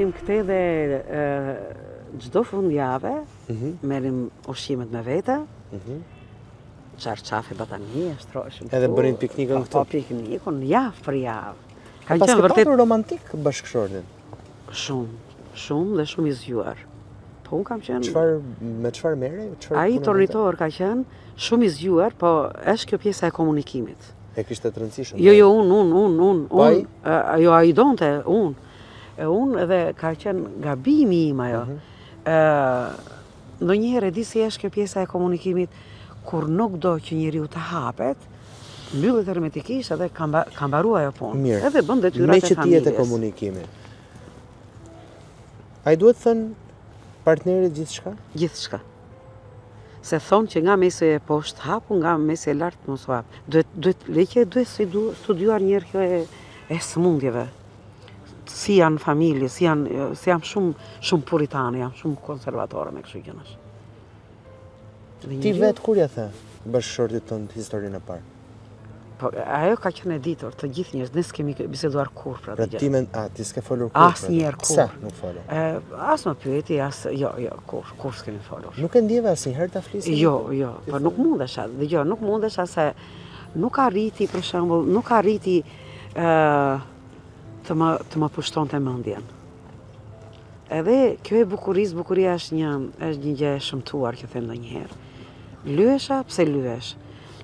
Vinim këte dhe çdo fundjavë, merrim ushqimet me vete, çarçafe, batanie, shtroheshim. Edhe bënin piknikën këtu? Po, piknikun javë për javë. Ka qenë vërtet romantik bashkëshortin? Shumë dhe shumë i zgjuar. Po unë kam qenë... Me çfarë merrej? Ai tornitor ka qenë shumë i zgjuar, po është kjo pjesa e komunikimit. E kishte të rëndësishëm? Jo, unë. Jo, ai donte, unë. Unë edhe ka qenë gabimi im ajo. Ndonjëherë e di si është kjo pjesa e komunikimit, kur nuk do që njeriu të hapet, mbyllet hermetikisht edhe ka mbaruar ajo punë. Mirë. Edhe bën detyrat e familjes. Me që tijet e komunikimi. Ai duhet thënë partnerit gjithçka? Gjithçka. Se thonë që nga mesi e poshtë hapu, nga mesi e lartë mos hap. Duhet studiuar njerë kjo e sëmundjeve. Si janë familje, si jam shumë puritane, jam shumë konservatore me kështu gjënash. Ti vetë kur ja the bashkëshortit tënd historinë e parë? Po, ajo ka qenë e ditur, të gjithë njerëz, ne s'kemi biseduar kur për atë gjë. Ti s'ke folur kur? Asnjëherë kur. Pse nuk folur? As më pyeti, jo, kur s'kemi folur. Nuk e ndjeve asnjëherë ta flisni? Jo, po nuk mundesha. Dëgjoj, nuk mundesha se nuk arriti, për shembull, nuk arriti të më pushtonte mendjen. Edhe kjo e bukuria është një gjë e shëmtuar që them ndonjëherë. Lyesha, pse lyesh?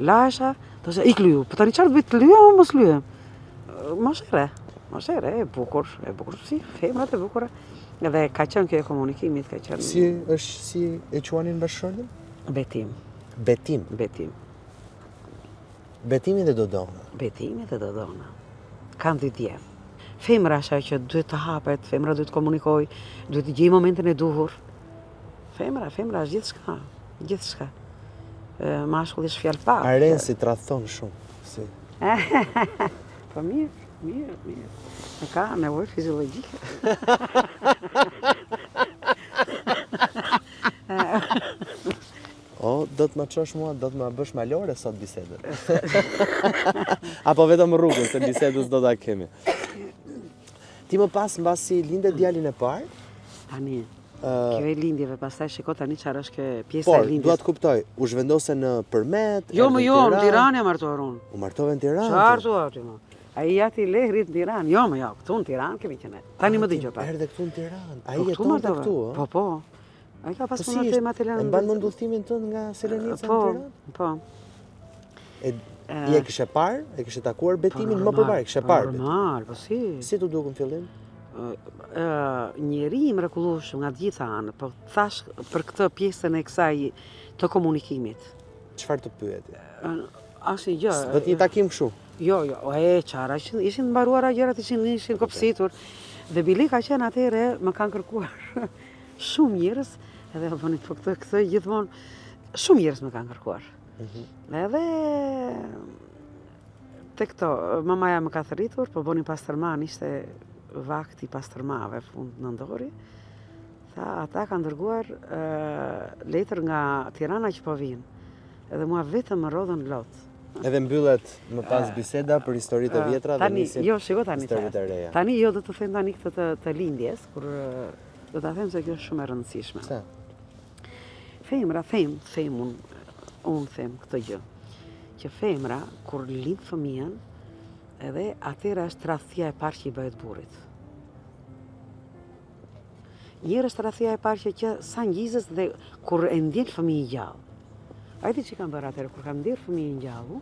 Lasha, thosha ik lyu. Po tani çfarë bëj të lyem apo mos lyem? Mos e bukur, si femrat e bukura. Edhe ka qenë kjo e komunikimit, ka qenë. Si e quanin bashkëshortin? Betim. Betim. Betimi dhe Dodona. Betimi dhe Dodona. Kanë dy djem. Femra është ajo që duhet të hapet, femra duhet të komunikoj, duhet të gjejë momentin e duhur. Femra është gjithçka. Mashkulli është fjalë pak. Arensi tradhton shumë. Po mirë. E ka nevojë fiziologjike. Do të më çosh mua, do të më bësh malore sot bisedën. Apo vetëm rrugën, se bisedës do ta kemi. Ti më pas mbasi linde djalin e parë? Tani. Kjo e lindjeve, pastaj shiko tani çfarë është kjo pjesa e lindjes. Por, duat kuptoj, u zhvendose në Përmet, Jo, në Tiranë jam martuar unë. U martove në Tiranë? Çfarë thua ti më? Ai jati lehrit në Tiranë. Jo, këtu në Tiranë kemi qenë. Tani më dëgjoj pak. Erdhe këtu në Tiranë. Ai jeton këtu, ëh? Po. Ai ka pas punë te Matelanë. Mban mend udhëtimin tënd nga Selenica në Tiranë? Po. Je kishe parë? E kishe takuar Betimin më përpara? Kishe parë? Normal, po si. Si t'u dukën në fillim? Njeri i mrekullueshëm nga të gjitha anët, po thash për këtë pjesën e kësaj të komunikimit. Çfarë të pyeti? Asnjë gjë. Do të një takim kështu? Jo, çara, ishin mbaruara gjërat, ishin kopsitur. Dhe Bili ka qenë atëherë, më kanë kërkuar shumë njerëz, edhe bënin po këtë gjithmonë shumë njerëz më kanë kërkuar. Edhe te këto, mamaja më ka thërritur, po bënin pastërman, ishte vakti pastërmave fund nëndori. Ata kanë dërguar letër nga Tirana që po vinë. Edhe mua vetëm më rodhën lot. Edhe mbyllet më pas biseda për historitë e vjetra dhe nisin historitë e reja. Tani do të them tani këtë të lindjes, kur do ta them se kjo është shumë e rëndësishme. Pse? Femra, unë them këtë gjë, që femra kur lind fëmijën, edhe atëra është tradhtia e parë që i bëhet burrit. Njëherë është tradhtia e parë që sa ngjizës dhe kur e ndjen fëmijë gjallë. Ai di që kam bërë atëherë kur kam ndjer fëmijën gjallë,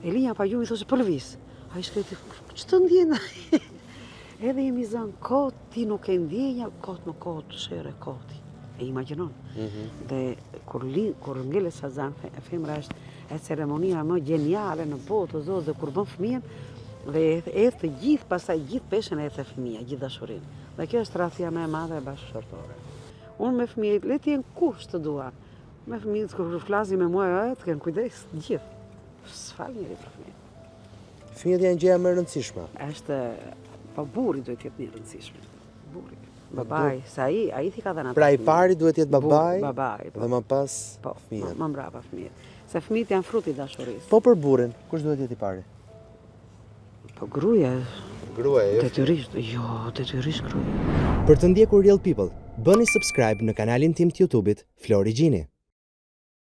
Elinja pa gjumi thoshte po lëviz. Ai shkreti, ç'të ndjen? Edhe jemi zënë kot, ti nuk e ndjenja, kot më kot, shere koti. E imagjinon. Dhe kur ngelet Shazan, femra është e ceremonia më geniale në botë, zot, dhe kur bën fëmijën, dhe e të gjithë, pastaj gjithë peshën e të fëmija, gjithë dashurinë. Dhe kjo është tradhtia më e madhe e bashkëshortore. Unë me fëmijët, le të jenë kush të dua. Me fëmijët, kur flasin me mua, të kenë kujdes, gjithë. S'fal njëri për fëmijët. Fëmijët janë gjëja më e rëndësishme. Është, po burri duhet të jetë më i rëndësishme. Burri. Babai, sa ai ti ka dhënë atë. Pra i pari duhet të jetë babai. Babai. Dhe më pas fëmijët. Më mbrapa fëmijët. Se fëmijët janë fruti i dashurisë. Po për burrin, kush duhet të jetë i pari? Po gruaja, Gruaja, Detyrisht, jo, detyrisht gruaja. Për të ndjekur Real People, bëni subscribe në kanalin tim të YouTube-it Flori Gjini.